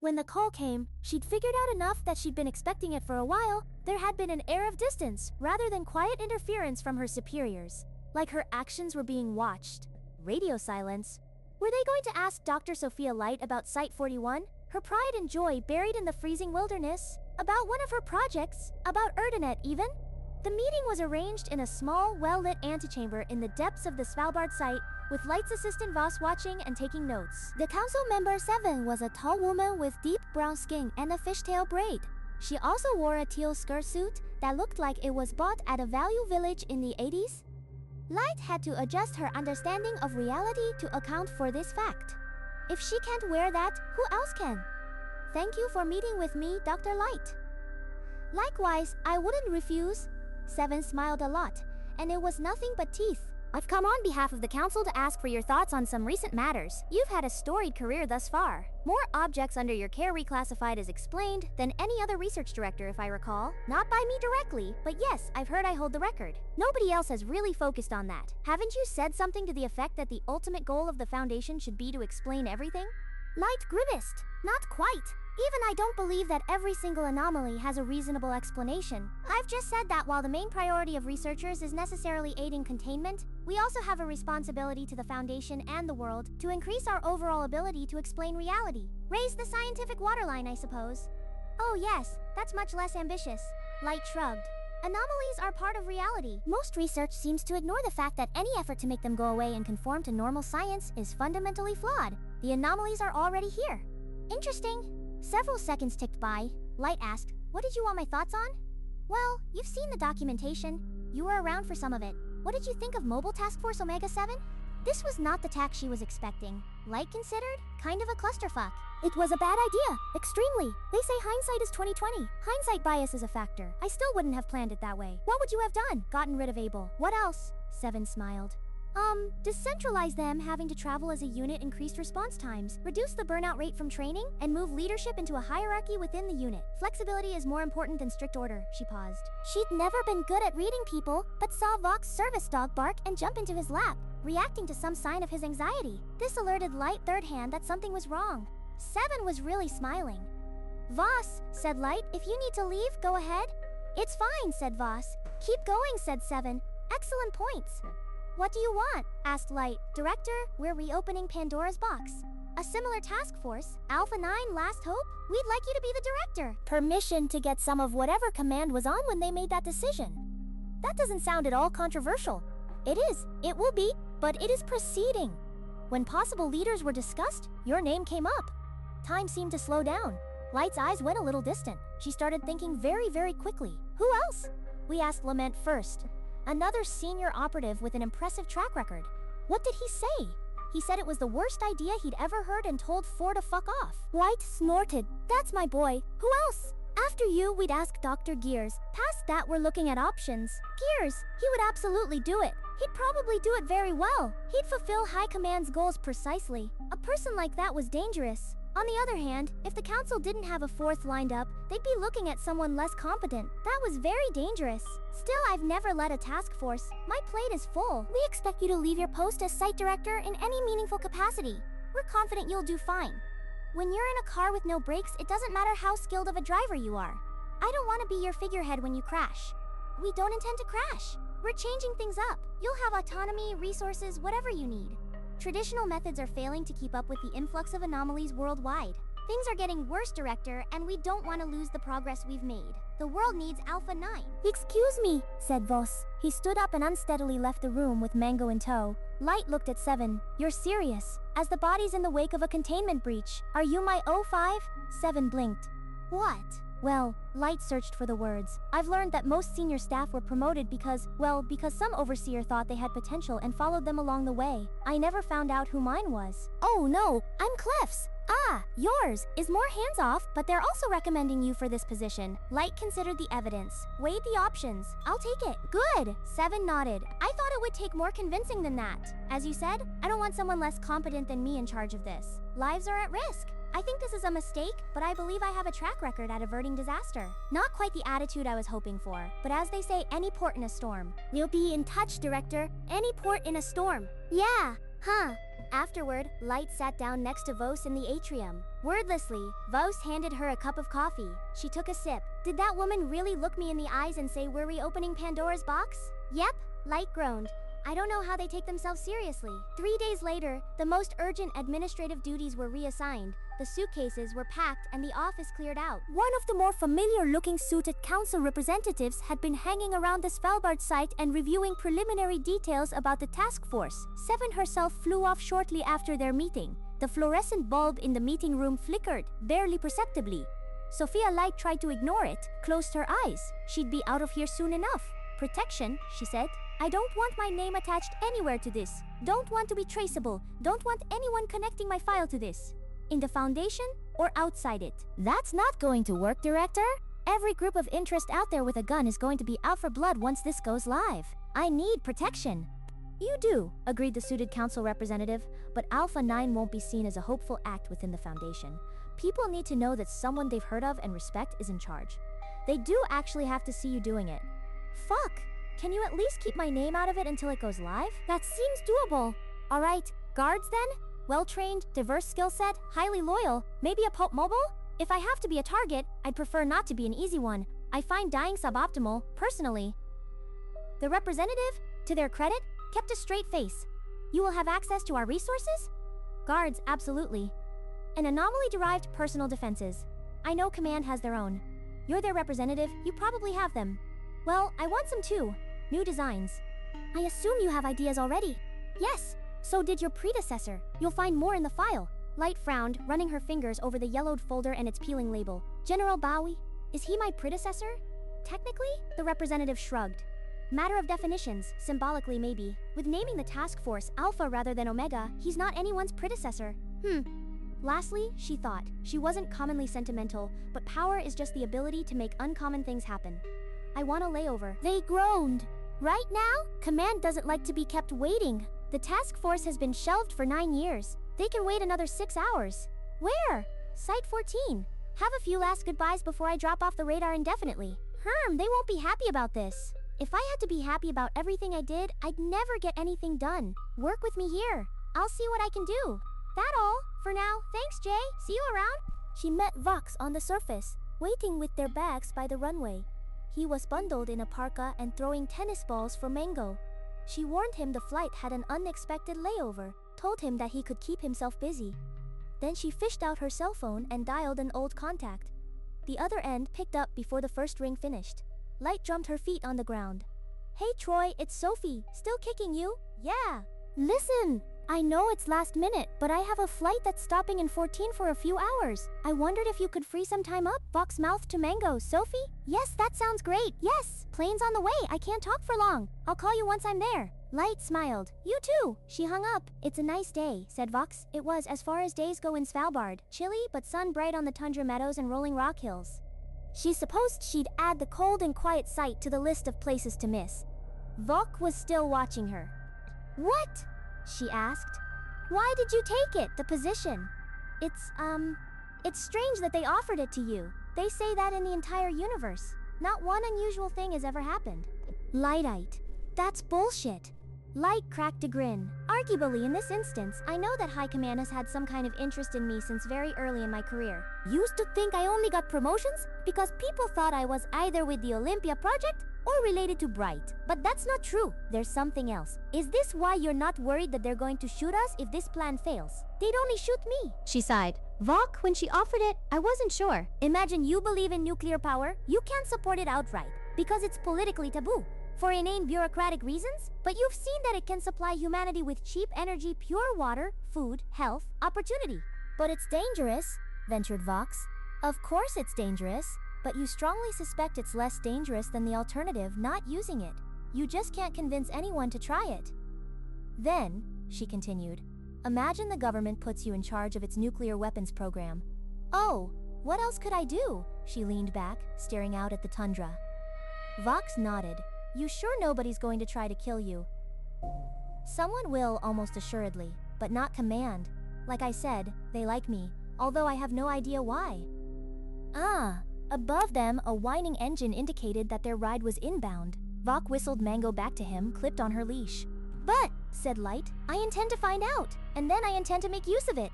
When the call came, she'd figured out enough that she'd been expecting it for a while. There had been an air of distance, rather than quiet interference from her superiors. Like her actions were being watched. Radio silence. Were they going to ask Dr. Sophia Light about Site-41? Her pride and joy buried in the freezing wilderness? About one of her projects? About Erdenet even? The meeting was arranged in a small, well-lit antechamber in the depths of the Svalbard site, with Light's assistant Voss watching and taking notes. The council member 7 was a tall woman with deep brown skin and a fishtail braid. She also wore a teal skirt suit that looked like it was bought at a value village in the 80s. Light had to adjust her understanding of reality to account for this fact. If she can't wear that, who else can? Thank you for meeting with me, Dr. Light. Likewise, I wouldn't refuse. 7 smiled a lot, and it was nothing but teeth. I've come on behalf of the council to ask for your thoughts on some recent matters. You've had a storied career thus far. More objects under your care reclassified as explained than any other research director, if I recall. Not by me directly, but yes, I've heard I hold the record. Nobody else has really focused on that. Haven't you said something to the effect that the ultimate goal of the Foundation should be to explain everything? Light grimaced. Not quite. Even I don't believe that every single anomaly has a reasonable explanation. I've just said that while the main priority of researchers is necessarily aiding containment, we also have a responsibility to the Foundation and the world to increase our overall ability to explain reality. Raise the scientific waterline, I suppose. Oh yes, that's much less ambitious. Light shrugged. Anomalies are part of reality. Most research seems to ignore the fact that any effort to make them go away and conform to normal science is fundamentally flawed. The anomalies are already here. Interesting. Several seconds ticked by. Light asked, "What did you want my thoughts on?" "Well, you've seen the documentation. You were around for some of it. What did you think of Mobile Task Force Omega-7? This was not the tack she was expecting. Light considered, kind of a clusterfuck. It was a bad idea, extremely. They say hindsight is 20/20. Hindsight bias is a factor. I still wouldn't have planned it that way. What would you have done? Gotten rid of Abel. What else? 7 smiled. Decentralize them having to travel as a unit, increased response times, reduce the burnout rate from training, and move leadership into a hierarchy within the unit. Flexibility is more important than strict order." She paused. She'd never been good at reading people, but saw Vox's service dog bark and jump into his lap, reacting to some sign of his anxiety. This alerted Light third hand that something was wrong. 7 was really smiling. "Voss," said Light, "if you need to leave, go ahead." "It's fine," said Voss. "Keep going," said 7. "Excellent points." "What do you want?" asked Light. "Director, we're reopening Pandora's box. A similar task force, Alpha 9 Last Hope? We'd like you to be the director." Permission to get some of whatever command was on when they made that decision. That doesn't sound at all controversial. It is, it will be, but it is proceeding. When possible leaders were discussed, your name came up. Time seemed to slow down. Light's eyes went a little distant. She started thinking very, very quickly. Who else? We asked Lament first. Another senior operative with an impressive track record. What did he say? He said it was the worst idea he'd ever heard and told 4 to fuck off. White snorted. "That's my boy. Who else?" "After you, we'd ask Dr. Gears. Past that, we're looking at options." "Gears, he would absolutely do it. He'd probably do it very well. He'd fulfill High Command's goals precisely. A person like that was dangerous. On the other hand, if the council didn't have a 4th lined up, they'd be looking at someone less competent. That was very dangerous. Still, I've never led a task force. My plate is full. We expect you to leave your post as site director in any meaningful capacity. We're confident you'll do fine. When you're in a car with no brakes, it doesn't matter how skilled of a driver you are. I don't want to be your figurehead when you crash. We don't intend to crash. We're changing things up. You'll have autonomy, resources, whatever you need. Traditional methods are failing to keep up with the influx of anomalies worldwide. Things are getting worse, Director, and we don't want to lose the progress we've made. The world needs Alpha 9. "Excuse me," said Voss. He stood up and unsteadily left the room with Mango in tow. Light looked at 7. "You're serious? As the body's in the wake of a containment breach. Are you my O5? 7 blinked. "What?" "Well," Light searched for the words. "I've learned that most senior staff were promoted because some overseer thought they had potential and followed them along the way. I never found out who mine was." "Oh no, I'm Clef's." "Ah, yours is more hands-off, but they're also recommending you for this position." Light considered the evidence, weighed the options. "I'll take it." "Good." 7 nodded. "I thought it would take more convincing than that. As you said, I don't want someone less competent than me in charge of this. Lives are at risk. I think this is a mistake, but I believe I have a track record at averting disaster." Not quite the attitude I was hoping for, but as they say, any port in a storm. "We'll be in touch, Director. Any port in a storm." "Yeah." Huh. Afterward, Light sat down next to Vos in the atrium. Wordlessly, Vos handed her a cup of coffee. She took a sip. Did that woman really look me in the eyes and say, "We're reopening Pandora's box?" Yep, Light groaned. I don't know how they take themselves seriously. 3 days later, the most urgent administrative duties were reassigned. The suitcases were packed and the office cleared out. One of the more familiar-looking suited council representatives had been hanging around the Svalbard site and reviewing preliminary details about the task force. Seven herself flew off shortly after their meeting. The fluorescent bulb in the meeting room flickered, barely perceptibly. Sophia Light tried to ignore it, closed her eyes. She'd be out of here soon enough. Protection, she said. I don't want my name attached anywhere to this. Don't want to be traceable. Don't want anyone connecting my file to this. In the Foundation or outside it. That's not going to work, Director. Every group of interest out there with a gun is going to be out for blood once this goes live. I need protection. You do, agreed the suited council representative, but Alpha 9 won't be seen as a hopeful act within the Foundation. People need to know that someone they've heard of and respect is in charge. They do actually have to see you doing it. Fuck! Can you at least keep my name out of it until it goes live? That seems doable. Alright, guards then? Well-trained, diverse skill set, highly loyal, maybe a Pope Mobile? If I have to be a target, I'd prefer not to be an easy one. I find dying suboptimal, personally. The representative, to their credit, kept a straight face. You will have access to our resources? Guards, absolutely. An anomaly-derived personal defenses. I know Command has their own. You're their representative, you probably have them. Well, I want some too. New designs. I assume you have ideas already. Yes, so did your predecessor. You'll find more in the file. Light frowned, running her fingers over the yellowed folder and its peeling label. General Bowie? Is he my predecessor? Technically, the representative shrugged. Matter of definitions, symbolically maybe. With naming the task force Alpha rather than Omega, he's not anyone's predecessor. Lastly, she thought, she wasn't commonly sentimental, but power is just the ability to make uncommon things happen. I want a layover. They groaned. Right now, Command doesn't like to be kept waiting. The task force has been shelved for 9 years. They can wait another 6 hours. Where? Site 14. Have a few last goodbyes before I drop off the radar indefinitely. They won't be happy about this. If I had to be happy about everything I did, I'd never get anything done. Work with me here. I'll see what I can do. That all. For now, thanks, Jay. See you around. She met Vox on the surface, waiting with their bags by the runway. He was bundled in a parka and throwing tennis balls for Mango. She warned him the flight had an unexpected layover, told him that he could keep himself busy. Then she fished out her cell phone and dialed an old contact. The other end picked up before the first ring finished. Light drummed her feet on the ground. Hey Troy, it's Sophie. Still kicking you? Yeah. Listen, I know it's last minute, but I have a flight that's stopping in 14 for a few hours. I wondered if you could free some time up. Vox mouthed to Mango. Sophie? Yes, that sounds great. Yes, plane's on the way. I can't talk for long. I'll call you once I'm there. Light smiled. You too. She hung up. It's a nice day, said Vox. It was as far as days go in Svalbard. Chilly, but sun bright on the tundra meadows and rolling rock hills. She supposed she'd add the cold and quiet site to the list of places to miss. Vox was still watching her. What? She asked. Why did you take it, the position? It's strange that they offered it to you. They say that in the entire universe. Not one unusual thing has ever happened. Lightite. That's bullshit. Light cracked a grin. Arguably, in this instance, I know that High Command has had some kind of interest in me since very early in my career. Used to think I only got promotions because people thought I was either with the Olympia project or related to Bright. But that's not true. There's something else. Is this why you're not worried that they're going to shoot us if this plan fails? They'd only shoot me. She sighed. Vox, when she offered it, I wasn't sure. Imagine you believe in nuclear power. You can't support it outright because it's politically taboo. For inane bureaucratic reasons, but you've seen that it can supply humanity with cheap energy, pure water, food, health, opportunity. But it's dangerous, ventured Vox. Of course it's dangerous, but you strongly suspect it's less dangerous than the alternative, not using it. You just can't convince anyone to try it. Then, she continued, imagine the government puts you in charge of its nuclear weapons program. Oh, what else could I do? She leaned back, staring out at the tundra. Vox nodded. You sure nobody's going to try to kill you? Someone will, almost assuredly, but not Command. Like I said, they like me, although I have no idea why. Above them, a whining engine indicated that their ride was inbound. Vox whistled Mango back to him, clipped on her leash. But, said Light, I intend to find out, and then I intend to make use of it.